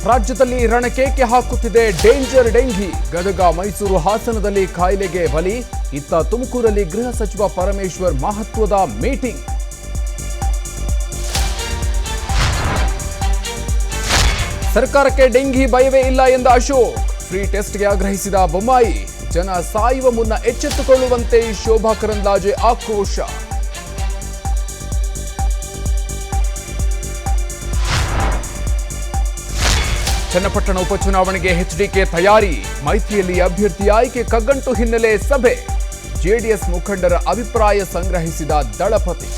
ರಾಜ್ಯದಲ್ಲಿ ರಣಕೇಕೆ ಹಾಕುತ್ತಿದೆ danger dengue. Gadag, Mysuru, ಹಾಸನದಲ್ಲಿ ಕಾಯಿಲೆಗೆ ಬಲಿ. ಇತ್ತ ತುಮಕೂರಲ್ಲಿ ಗೃಹ ಸಚಿವ ಪರಮೇಶ್ವರ್ ಮಹತ್ವದ ಮೀಟಿಂಗ್. ಸರ್ಕಾರಕ್ಕೆ ಡೆಂಘಿ ಭಯವೇ ಇಲ್ಲ ಎಂದ ಅಶೋಕ್. ಫ್ರೀ ಟೆಸ್ಟ್ಗೆ ಆಗ್ರಹಿಸಿದ ಬೊಮ್ಮಾಯಿ. ಜನ ಸಾಯುವ ಮುನ್ನ ಎಚ್ಚೆತ್ತುಕೊಳ್ಳುವಂತೆ ಶೋಭಾ ಕರಂದ್ಲಾಜೆ ಆಕ್ರೋಶ. ಚನ್ನಪಟ್ಟಣ ಉಪಚುನಾವಣೆಗೆ ಎಚ್ಡಿಕೆ ತಯಾರಿ. ಮೈತ್ರಿಯಲ್ಲಿ ಅಭ್ಯರ್ಥಿ ಆಯ್ಕೆ ಕಗ್ಗಂಟು ಹಿನ್ನೆಲೆ ಸಭೆ. ಜೆಡಿಎಸ್ ಮುಖಂಡರ ಅಭಿಪ್ರಾಯ ಸಂಗ್ರಹಿಸಿದ ದಳಪತಿ.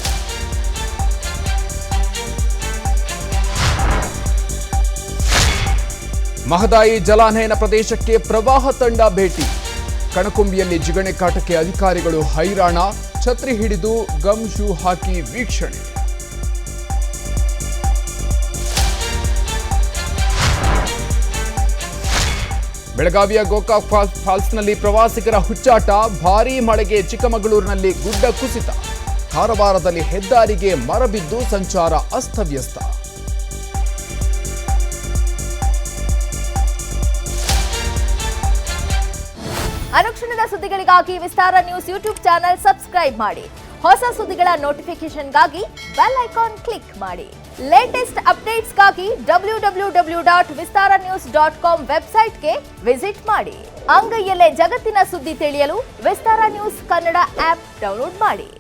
ಮಹದಾಯಿ ಜಲಾನಯನ ಪ್ರದೇಶಕ್ಕೆ ಪ್ರವಾಹ ತಂಡ ಭೇಟಿ. ಕಣಕುಂಬಿಯಲ್ಲಿ ಜಿಗಣೆ ಕಾಟಕ್ಕೆ ಅಧಿಕಾರಿಗಳು ಹೈರಾಣ. ಛತ್ರಿ ಹಿಡಿದು ಗಮ್ ಶೂ ಹಾಕಿ ವೀಕ್ಷಣೆ. ಬೆಳಗಾವಿಯ ಗೋಕಾಕ್ ಫಾಲ್ಸ್ನಲ್ಲಿ ಪ್ರವಾಸಿಗರ ಹುಚ್ಚಾಟ. ಭಾರೀ ಮಳೆಗೆ ಚಿಕ್ಕಮಗಳೂರಿನಲ್ಲಿ ಗುಡ್ಡ ಕುಸಿತ. ಕಾರವಾರದಲ್ಲಿ ಹೆದ್ದಾರಿಗೆ ಮರ ಬಿದ್ದು ಸಂಚಾರ ಅಸ್ತವ್ಯಸ್ತ. ಅನುಕ್ಷಣದ ಸುದ್ದಿಗಳಿಗಾಗಿ ವಿಸ್ತಾರ ನ್ಯೂಸ್ ಯೂಟ್ಯೂಬ್ ಚಾನೆಲ್ ಸಬ್ಸ್ಕ್ರೈಬ್ ಮಾಡಿ. ಹೊಸ ಸುದ್ದಿಗಳ ನೋಟಿಫಿಕೇಶನ್ಗಾಗಿ ಬೆಲ್ ಐಕಾನ್ ಕ್ಲಿಕ್ ಮಾಡಿ. ಲೇಟೆಸ್ಟ್ ಅಪ್ಡೇಟ್ಸ್ಗಾಗಿ www.vistaranews.com ವೆಬ್ಸೈಟ್ಗೆ ವಿಸಿಟ್ ಮಾಡಿ. ಅಂಗೈಯಲ್ಲೇ ಜಗತ್ತಿನ ಸುದ್ದಿ ತಿಳಿಯಲು ವಿಸ್ತಾರ ನ್ಯೂಸ್ ಕನ್ನಡ ಆಪ್ ಡೌನ್ಲೋಡ್ ಮಾಡಿ.